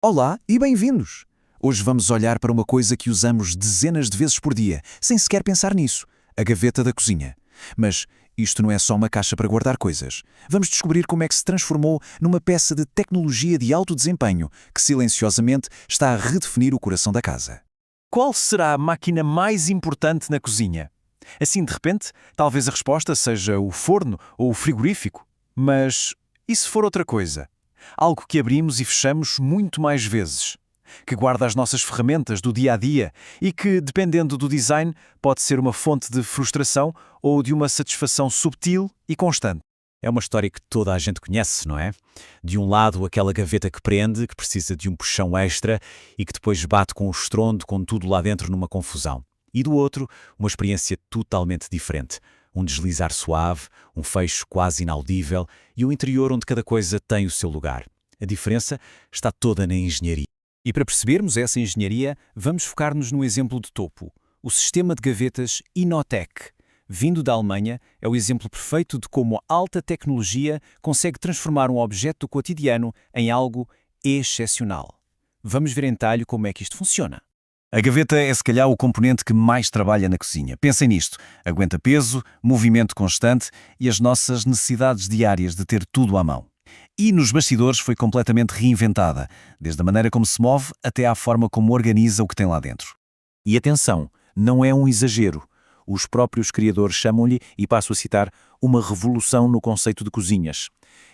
Olá e bem-vindos! Hoje vamos olhar para uma coisa que usamos dezenas de vezes por dia, sem sequer pensar nisso: a gaveta da cozinha. Mas isto não é só uma caixa para guardar coisas. Vamos descobrir como é que se transformou numa peça de tecnologia de alto desempenho que silenciosamente está a redefinir o coração da casa. Qual será a máquina mais importante na cozinha? Assim, de repente, talvez a resposta seja o forno ou o frigorífico. Mas e se for outra coisa? Algo que abrimos e fechamos muito mais vezes. Que guarda as nossas ferramentas do dia a dia e que, dependendo do design, pode ser uma fonte de frustração ou de uma satisfação subtil e constante. É uma história que toda a gente conhece, não é? De um lado, aquela gaveta que prende, que precisa de um puxão extra e que depois bate com o estrondo, com tudo lá dentro numa confusão. E do outro, uma experiência totalmente diferente. Um deslizar suave, um fecho quase inaudível e um interior onde cada coisa tem o seu lugar. A diferença está toda na engenharia. E para percebermos essa engenharia, vamos focar-nos no exemplo de topo: o sistema de gavetas Inotec. Vindo da Alemanha, é o exemplo perfeito de como a alta tecnologia consegue transformar um objeto do cotidiano em algo excepcional. Vamos ver em detalhe como é que isto funciona. A gaveta é se calhar o componente que mais trabalha na cozinha. Pensem nisto: aguenta peso, movimento constante e as nossas necessidades diárias de ter tudo à mão. E nos bastidores foi completamente reinventada, desde a maneira como se move até à forma como organiza o que tem lá dentro. E atenção, não é um exagero. Os próprios criadores chamam-lhe, e passo a citar, uma revolução no conceito de cozinhas.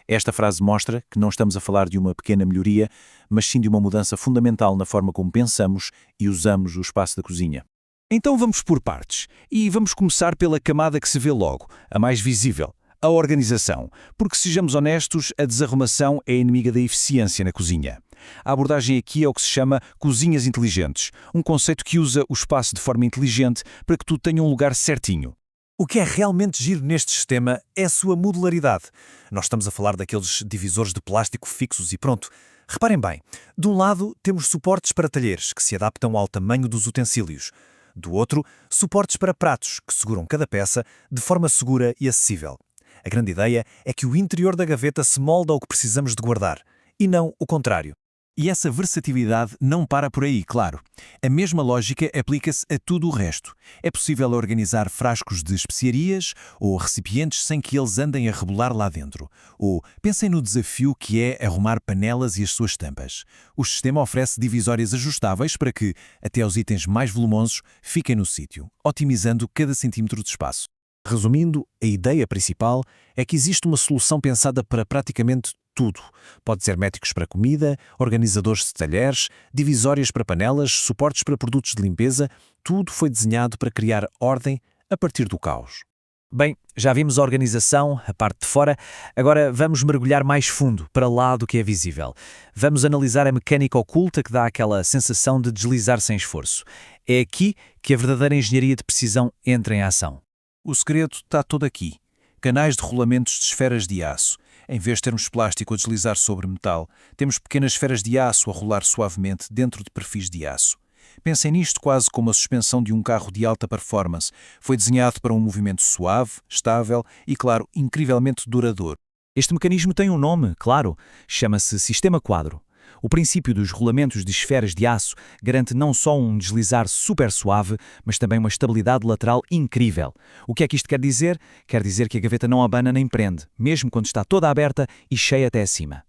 Esta frase mostra que não estamos a falar de uma pequena melhoria, mas sim de uma mudança fundamental na forma como pensamos e usamos o espaço da cozinha. Então vamos por partes, e vamos começar pela camada que se vê logo, a mais visível: a organização, porque, sejamos honestos, a desarrumação é inimiga da eficiência na cozinha. A abordagem aqui é o que se chama cozinhas inteligentes, um conceito que usa o espaço de forma inteligente para que tudo tenha um lugar certinho. O que é realmente giro neste sistema é a sua modularidade. Nós estamos a falar daqueles divisores de plástico fixos e pronto. Reparem bem, de um lado temos suportes para talheres, que se adaptam ao tamanho dos utensílios. Do outro, suportes para pratos, que seguram cada peça de forma segura e acessível. A grande ideia é que o interior da gaveta se molda ao que precisamos de guardar, e não o contrário. E essa versatilidade não para por aí, claro. A mesma lógica aplica-se a tudo o resto. É possível organizar frascos de especiarias ou recipientes sem que eles andem a rebolar lá dentro. Ou pensem no desafio que é arrumar panelas e as suas tampas. O sistema oferece divisórias ajustáveis para que, até os itens mais volumosos, fiquem no sítio, otimizando cada centímetro de espaço. Resumindo, a ideia principal é que existe uma solução pensada para praticamente tudo. Pode ser métricos para comida, organizadores de talheres, divisórias para panelas, suportes para produtos de limpeza. Tudo foi desenhado para criar ordem a partir do caos. Bem, já vimos a organização, a parte de fora, agora vamos mergulhar mais fundo, para lá do que é visível. Vamos analisar a mecânica oculta que dá aquela sensação de deslizar sem esforço. É aqui que a verdadeira engenharia de precisão entra em ação. O segredo está todo aqui: canais de rolamentos de esferas de aço. Em vez de termos plástico a deslizar sobre metal, temos pequenas esferas de aço a rolar suavemente dentro de perfis de aço. Pensem nisto quase como a suspensão de um carro de alta performance. Foi desenhado para um movimento suave, estável e, claro, incrivelmente duradouro. Este mecanismo tem um nome, claro, chama-se sistema quadro. O princípio dos rolamentos de esferas de aço garante não só um deslizar super suave, mas também uma estabilidade lateral incrível. O que é que isto quer dizer? Quer dizer que a gaveta não abana nem prende, mesmo quando está toda aberta e cheia até acima.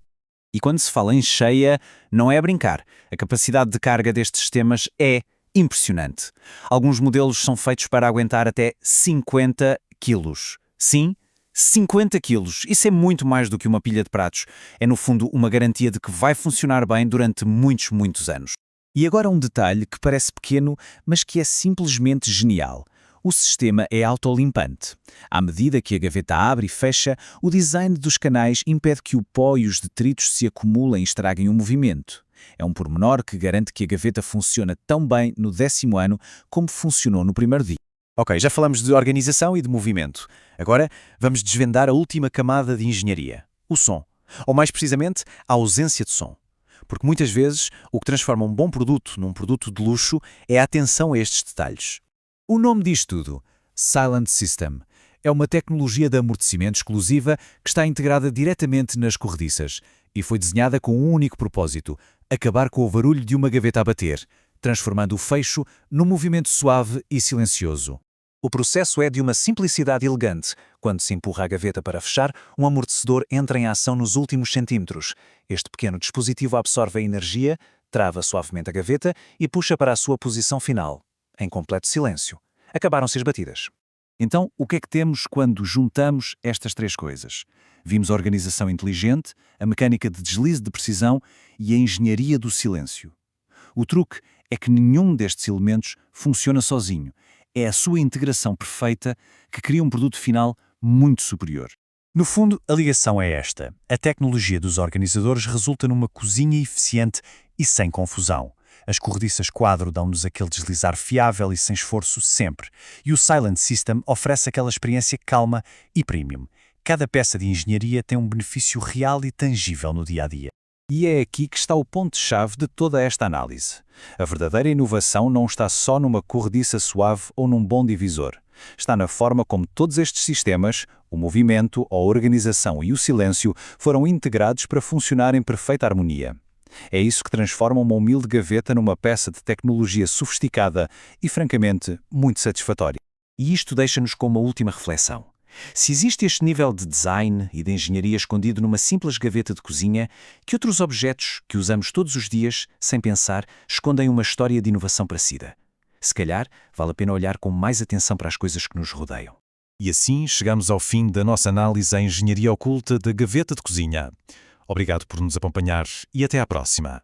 E quando se fala em cheia, não é a brincar. A capacidade de carga destes sistemas é impressionante. Alguns modelos são feitos para aguentar até 50 quilos. Sim, 50 quilos. Isso é muito mais do que uma pilha de pratos. É, no fundo, uma garantia de que vai funcionar bem durante muitos, muitos anos. E agora um detalhe que parece pequeno, mas que é simplesmente genial. O sistema é autolimpante. À medida que a gaveta abre e fecha, o design dos canais impede que o pó e os detritos se acumulem e estraguem o movimento. É um pormenor que garante que a gaveta funciona tão bem no 10º ano como funcionou no primeiro dia. Ok, já falamos de organização e de movimento. Agora vamos desvendar a última camada de engenharia: o som. Ou mais precisamente, a ausência de som. Porque muitas vezes o que transforma um bom produto num produto de luxo é a atenção a estes detalhes. O nome diz tudo: Silent System. É uma tecnologia de amortecimento exclusiva que está integrada diretamente nas corrediças e foi desenhada com um único propósito: Acabar com o barulho de uma gaveta a bater, transformando o fecho num movimento suave e silencioso. O processo é de uma simplicidade elegante. Quando se empurra a gaveta para fechar, um amortecedor entra em ação nos últimos centímetros. Este pequeno dispositivo absorve a energia, trava suavemente a gaveta e puxa para a sua posição final, em completo silêncio. Acabaram-se as batidas. Então, o que é que temos quando juntamos estas três coisas? Vimos a organização inteligente, a mecânica de deslize de precisão e a engenharia do silêncio. O truque é que nenhum destes elementos funciona sozinho. É a sua integração perfeita que cria um produto final muito superior. No fundo, a ligação é esta. A tecnologia dos organizadores resulta numa cozinha eficiente e sem confusão. As corrediças quadro dão-nos aquele deslizar fiável e sem esforço sempre. E o Silent System oferece aquela experiência calma e premium. Cada peça de engenharia tem um benefício real e tangível no dia-a-dia. E é aqui que está o ponto-chave de toda esta análise. A verdadeira inovação não está só numa corrediça suave ou num bom divisor. Está na forma como todos estes sistemas, o movimento, a organização e o silêncio, foram integrados para funcionar em perfeita harmonia. É isso que transforma uma humilde gaveta numa peça de tecnologia sofisticada e, francamente, muito satisfatória. E isto deixa-nos com uma última reflexão. Se existe este nível de design e de engenharia escondido numa simples gaveta de cozinha, que outros objetos que usamos todos os dias, sem pensar, escondem uma história de inovação parecida? Se calhar, vale a pena olhar com mais atenção para as coisas que nos rodeiam. E assim chegamos ao fim da nossa análise à engenharia oculta da gaveta de cozinha. Obrigado por nos acompanhar e até à próxima.